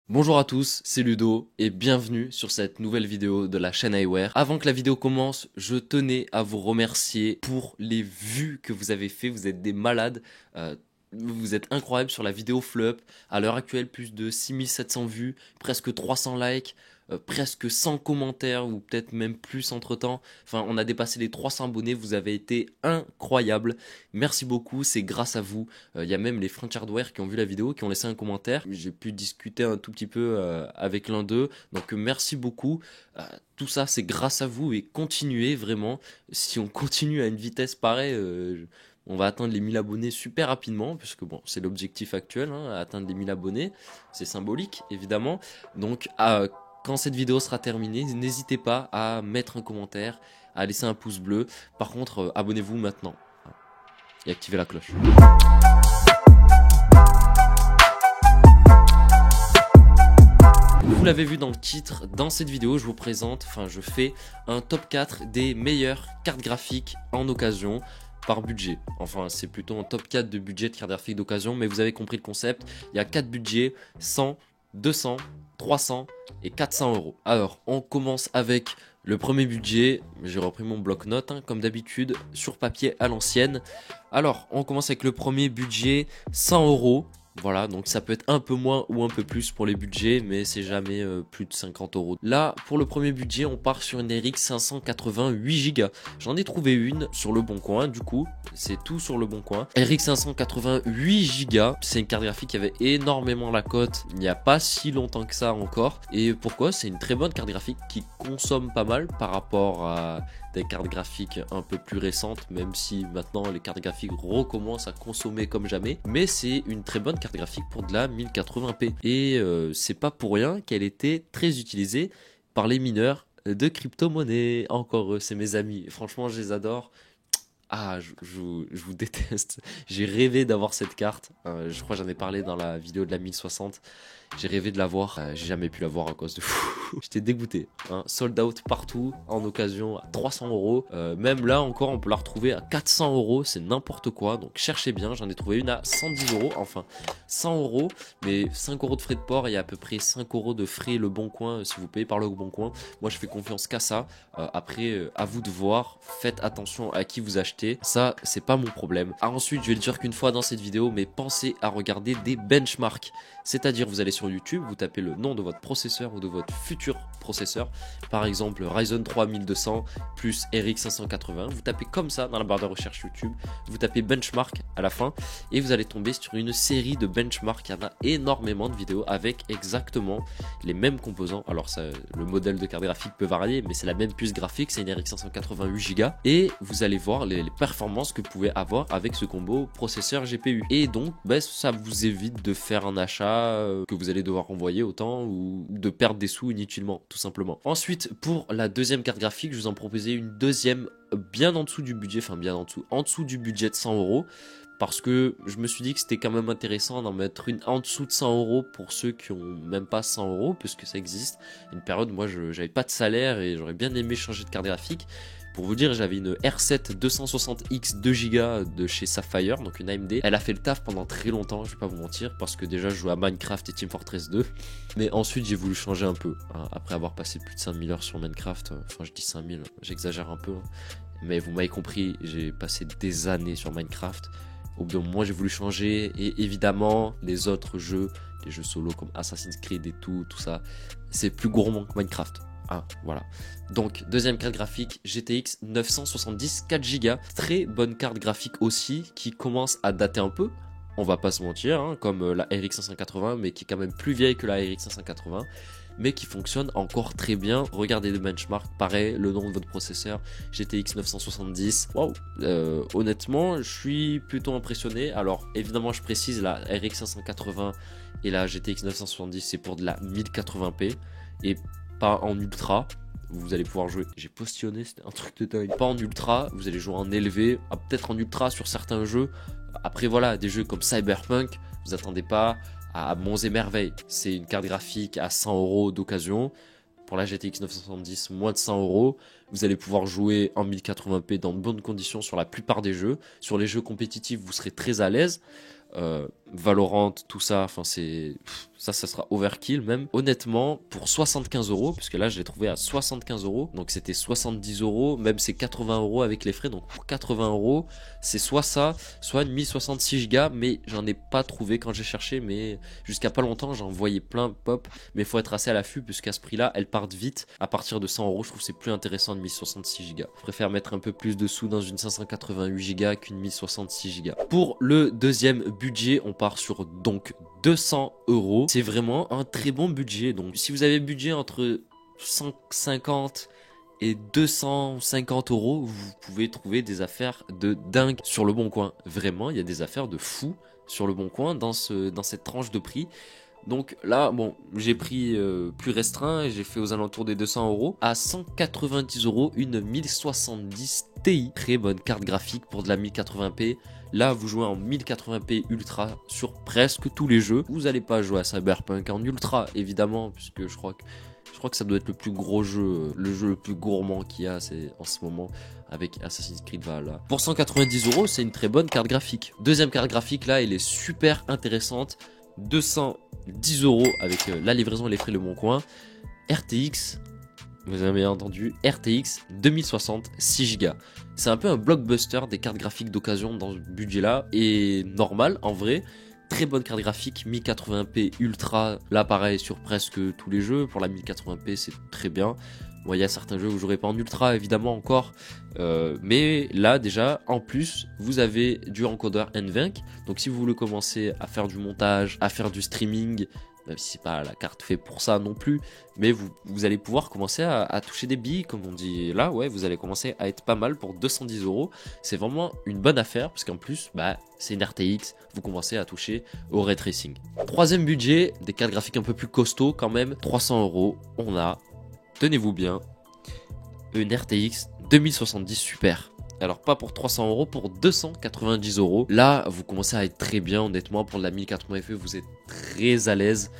Bonjour à tous, c'est Ludo et bienvenue sur cette nouvelle vidéo de la chaîne iWare. Avant que la vidéo commence, je tenais à vous remercier pour les vues que vous avez fait, vous êtes des malades. Vous êtes incroyables sur la vidéo Flop. À l'heure actuelle, plus de 6700 vues, presque 300 likes, presque 100 commentaires ou peut-être même plus entre temps. Enfin, on a dépassé les 300 abonnés, vous avez été incroyables. Merci beaucoup, c'est grâce à vous. Il y a même les French Hardware qui ont vu la vidéo, qui ont laissé un commentaire. J'ai pu discuter un tout petit peu avec l'un d'eux. Donc merci beaucoup. Tout ça, c'est grâce à vous et continuez vraiment. Si on continue à une vitesse pareille, on va atteindre les 1000 abonnés super rapidement, puisque bon, c'est l'objectif actuel, hein, atteindre les 1000 abonnés. C'est symbolique, évidemment. Donc, quand cette vidéo sera terminée, n'hésitez pas à mettre un commentaire, à laisser un pouce bleu. Par contre, abonnez-vous maintenant et activez la cloche. Vous l'avez vu dans le titre, dans cette vidéo, je fais un top 4 des meilleures cartes graphiques en occasion par budget. Enfin, c'est plutôt un top 4 de budget de cartes graphiques d'occasion, mais vous avez compris le concept. Il y a 4 budgets, 100, 200, 300 et 400 euros. Alors, on commence avec le premier budget. J'ai repris mon bloc-notes, hein, comme d'habitude, sur papier à l'ancienne. Alors, on commence avec le premier budget, 100 euros. Voilà, donc ça peut être un peu moins ou un peu plus pour les budgets, mais c'est jamais plus de 50 euros. Là, pour le premier budget, on part sur une RX 580 8 Go. J'en ai trouvé une sur le bon coin, du coup, c'est tout sur le bon coin. RX 580 8 Go, c'est une carte graphique qui avait énormément la cote il n'y a pas si longtemps que ça encore. Et pourquoi? C'est une très bonne carte graphique qui consomme pas mal par rapport à des cartes graphiques un peu plus récentes, même si maintenant les cartes graphiques recommencent à consommer comme jamais. Mais c'est une très bonne carte graphique pour de la 1080p. Et c'est pas pour rien qu'elle était très utilisée par les mineurs de crypto-monnaie. Encore eux, c'est mes amis. Franchement, je les adore. Ah, je vous déteste. J'ai rêvé d'avoir cette carte. Je crois que j'en ai parlé dans la vidéo de la 1060. J'ai rêvé de l'avoir. J'ai jamais pu l'avoir à cause de fou. J'étais dégoûté. Hein. Sold out partout, en occasion à 300 euros. Même là encore, on peut la retrouver à 400 euros. C'est n'importe quoi. Donc cherchez bien. J'en ai trouvé une à 110 euros. Enfin, 100 euros. Mais 5 euros de frais de port et à peu près 5 euros de frais Le Bon Coin si vous payez par Le Bon Coin. Moi, je fais confiance qu'à ça. Après, à vous de voir. Faites attention à qui vous achetez. Ça, c'est pas mon problème. Ensuite, je vais le dire qu'une fois dans cette vidéo, mais pensez à regarder des benchmarks. C'est-à-dire, vous allez sur YouTube, vous tapez le nom de votre processeur ou de votre futur processeur. Par exemple, Ryzen 3 1200 plus RX 580. Vous tapez comme ça dans la barre de recherche YouTube. Vous tapez benchmark à la fin et vous allez tomber sur une série de benchmarks. Il y en a énormément de vidéos avec exactement les mêmes composants. Alors, ça, le modèle de carte graphique peut varier, mais c'est la même puce graphique. C'est une RX 580 8 Go. Et vous allez voir les performances que vous pouvez avoir avec ce combo processeur GPU. Et donc, ça vous évite de faire un achat que vous allez devoir renvoyer autant ou de perdre des sous inutilement, tout simplement. Ensuite, pour la deuxième carte graphique, je vous en proposais une deuxième bien en dessous du budget, enfin bien en dessous du budget de 100 euros. Parce que je me suis dit que c'était quand même intéressant d'en mettre une en dessous de 100 euros pour ceux qui ont même pas 100 euros, puisque ça existe. Une période, moi, j'avais pas de salaire et j'aurais bien aimé changer de carte graphique. Pour vous dire, j'avais une R7 260X 2 Go de chez Sapphire, donc une AMD. Elle a fait le taf pendant très longtemps, je vais pas vous mentir, parce que déjà je jouais à Minecraft et Team Fortress 2. Mais ensuite j'ai voulu changer un peu, hein, après avoir passé plus de 5000 heures sur Minecraft. Enfin je dis 5000, j'exagère un peu. Hein. Mais vous m'avez compris, j'ai passé des années sur Minecraft. Au bout d'un moment j'ai voulu changer, et évidemment les autres jeux, les jeux solo comme Assassin's Creed et tout ça, c'est plus gourmand que Minecraft. Ah, voilà. Donc, deuxième carte graphique, GTX 970 4 Go. Très bonne carte graphique aussi, qui commence à dater un peu. On va pas se mentir, hein, comme la RX 580, mais qui est quand même plus vieille que la RX 580. Mais qui fonctionne encore très bien. Regardez le benchmark, pareil, le nom de votre processeur, GTX 970. Waouh, honnêtement, je suis plutôt impressionné. Alors, évidemment, je précise, la RX 580 et la GTX 970, c'est pour de la 1080p. Et pas en ultra, vous allez pouvoir jouer. J'ai postillonné, c'était un truc de dingue. Pas en ultra, vous allez jouer en élevé, peut-être en ultra sur certains jeux. Après voilà, des jeux comme Cyberpunk, vous attendez pas à monts et merveilles. C'est une carte graphique à 100 euros d'occasion. Pour la GTX 970, moins de 100 euros. Vous allez pouvoir jouer en 1080p dans de bonnes conditions sur la plupart des jeux. Sur les jeux compétitifs, vous serez très à l'aise. Valorant, tout ça, enfin ça sera overkill même. Honnêtement, pour 75 euros, puisque là je l'ai trouvé à 75 euros, donc c'était 70 euros, même c'est 80 euros avec les frais, donc pour 80 euros, c'est soit ça, soit une 1066 Go, mais j'en ai pas trouvé quand j'ai cherché, mais jusqu'à pas longtemps j'en voyais plein pop, mais il faut être assez à l'affût, puisqu'à ce prix-là, elles partent vite. À partir de 100 euros, je trouve que c'est plus intéressant une 1066 Go. Je préfère mettre un peu plus de sous dans une 588 Go qu'une 1066 Go. Pour le deuxième budget, on part sur donc 200 euros. C'est vraiment un très bon budget. Donc si vous avez budget entre 150 et 250 euros, vous pouvez trouver des affaires de dingue sur le Bon Coin. Vraiment, il y a des affaires de fou sur le Bon Coin dans cette tranche de prix. Donc là, bon, j'ai pris plus restreint et j'ai fait aux alentours des 200 euros. À 190 euros, une 1070 Ti. Très bonne carte graphique pour de la 1080p. Là, vous jouez en 1080p ultra sur presque tous les jeux. Vous n'allez pas jouer à Cyberpunk en ultra, évidemment, puisque je crois que ça doit être le plus gros jeu, le jeu le plus gourmand qu'il y a en ce moment avec Assassin's Creed Valhalla. Pour 190 euros, c'est une très bonne carte graphique. Deuxième carte graphique, là, elle est super intéressante. 210 euros avec la livraison et les frais Le Bon Coin. RTX, vous avez bien entendu, RTX 2060 6 Go. C'est un peu un blockbuster des cartes graphiques d'occasion dans ce budget là, et normal en vrai. Très bonne carte graphique, 1080p ultra, là pareil sur presque tous les jeux. Pour la 1080p c'est très bien. Bon, il y a certains jeux où je jouerai pas en ultra évidemment encore, mais là déjà en plus vous avez du encodeur NVENC. Donc si vous voulez commencer à faire du montage, à faire du streaming, même si c'est pas la carte fait pour ça non plus, mais vous allez pouvoir commencer à toucher des billes, comme on dit là, ouais, vous allez commencer à être pas mal pour 210 euros. C'est vraiment une bonne affaire, parce qu'en plus, bah, c'est une RTX, vous commencez à toucher au ray tracing. Troisième budget, des cartes graphiques un peu plus costauds quand même, 300 euros, on a, tenez-vous bien, une RTX 2070 Super. Alors pas pour 300 euros, pour 290 euros. Là, vous commencez à être très bien, honnêtement. Pour de la 1080p, vous êtes très à l'aise.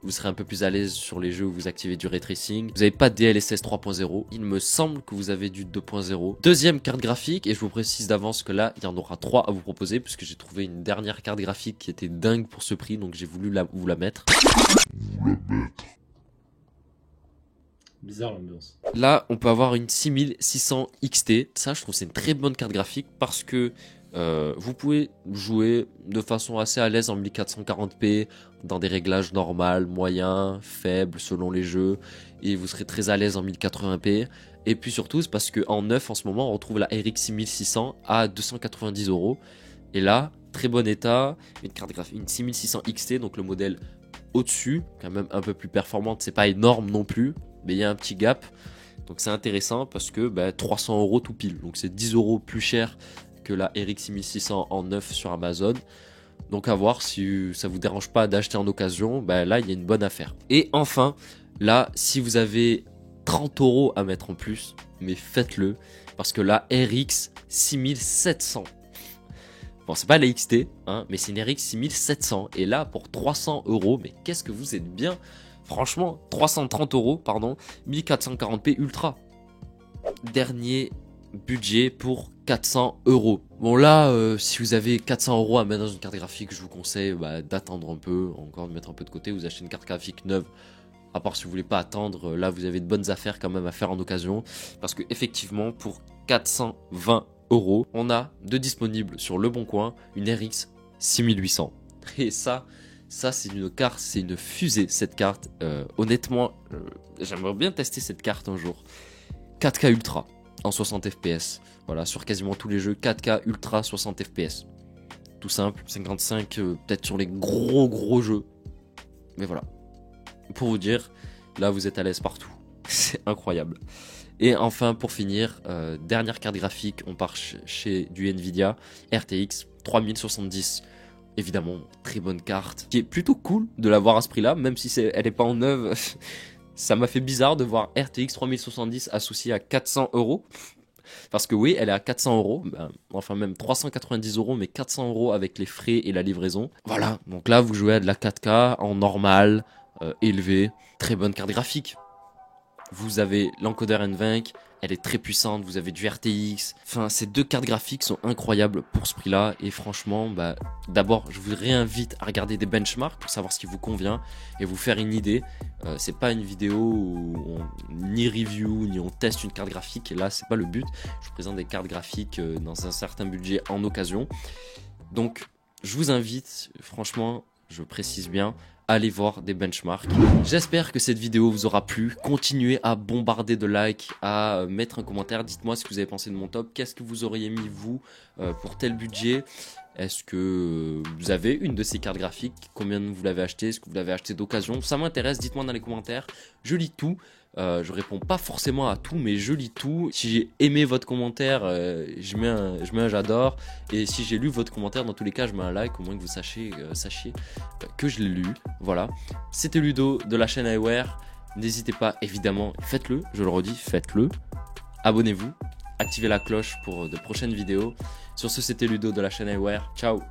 Vous serez un peu plus à l'aise sur les jeux où vous activez du ray tracing. Vous n'avez pas de DLSS 3.0. Il me semble que vous avez du 2.0. Deuxième carte graphique, et je vous précise d'avance que là, il y en aura 3 à vous proposer, puisque j'ai trouvé une dernière carte graphique qui était dingue pour ce prix, donc j'ai voulu vous la mettre. Bizarre l'ambiance. Là, on peut avoir une 6600 XT. Ça, je trouve c'est une très bonne carte graphique parce que vous pouvez jouer de façon assez à l'aise en 1440p dans des réglages normaux, moyens, faibles selon les jeux, et vous serez très à l'aise en 1080p. Et puis surtout, c'est parce qu'en neuf en ce moment, on retrouve la RX 6600 à 290 euros. Et là, très bon état, une carte graphique, une 6600 XT, donc le modèle au-dessus, quand même un peu plus performante. C'est pas énorme non plus, mais il y a un petit gap. Donc c'est intéressant parce que 300 euros tout pile. Donc c'est 10 euros plus cher que la RX 6600 en neuf sur Amazon. Donc à voir si ça vous dérange pas d'acheter en occasion. Là, il y a une bonne affaire. Et enfin, là, si vous avez 30 euros à mettre en plus, mais faites-le. Parce que la RX 6700. Bon, c'est pas la XT, hein, mais c'est une RX 6700. Et là, pour 300 euros, mais qu'est-ce que vous êtes bien. Franchement, 330 euros, pardon, 1440p ultra. Dernier budget pour 400 euros. Bon là, si vous avez 400 euros à mettre dans une carte graphique, je vous conseille d'attendre un peu, encore de mettre un peu de côté. Vous achetez une carte graphique neuve. À part si vous voulez pas attendre, là vous avez de bonnes affaires quand même à faire en occasion. Parce que effectivement, pour 420 euros, on a de disponible sur Le Bon Coin une RX 6800. Et ça c'est une carte, c'est une fusée cette carte. Honnêtement, j'aimerais bien tester cette carte un jour. 4K Ultra en 60 fps. Voilà, sur quasiment tous les jeux, 4K Ultra 60 fps. Tout simple, 55 peut-être sur les gros jeux. Mais voilà. Pour vous dire, là vous êtes à l'aise partout. C'est incroyable. Et enfin, pour finir, dernière carte graphique, on part chez du Nvidia RTX 3070. Évidemment, très bonne carte, qui est plutôt cool de l'avoir à ce prix-là, même si elle n'est pas en neuve. Ça m'a fait bizarre de voir RTX 3070 associée à 400 euros. Parce que oui, elle est à 400 euros, enfin même 390 euros, mais 400 euros avec les frais et la livraison. Voilà, donc là vous jouez à de la 4K en normal, élevé, très bonne carte graphique. Vous avez l'encoder NVENC, elle est très puissante, vous avez du RTX. Enfin, ces deux cartes graphiques sont incroyables pour ce prix-là. Et franchement, d'abord, je vous réinvite à regarder des benchmarks pour savoir ce qui vous convient et vous faire une idée. C'est pas une vidéo où on ni review, ni on teste une carte graphique. Et là, c'est pas le but. Je vous présente des cartes graphiques dans un certain budget en occasion. Donc, je vous invite, franchement, je précise bien, allez voir des benchmarks. J'espère que cette vidéo vous aura plu. Continuez à bombarder de likes, à mettre un commentaire. Dites-moi ce que vous avez pensé de mon top. Qu'est-ce que vous auriez mis vous pour tel budget? Est-ce que vous avez une de ces cartes graphiques? Combien vous l'avez acheté? Est-ce que vous l'avez acheté d'occasion? Ça m'intéresse, dites-moi dans les commentaires. Je lis tout. Je réponds pas forcément à tout, mais je lis tout. Si j'ai aimé votre commentaire, je mets un j'adore. Et si j'ai lu votre commentaire, dans tous les cas, je mets un like, au moins que vous sachiez que je l'ai lu. Voilà. C'était Ludo de la chaîne iWare. N'hésitez pas, évidemment, faites-le. Je le redis, faites-le. Abonnez-vous. Activez la cloche pour de prochaines vidéos. Sur ce, c'était Ludo de la chaîne iWare. Ciao.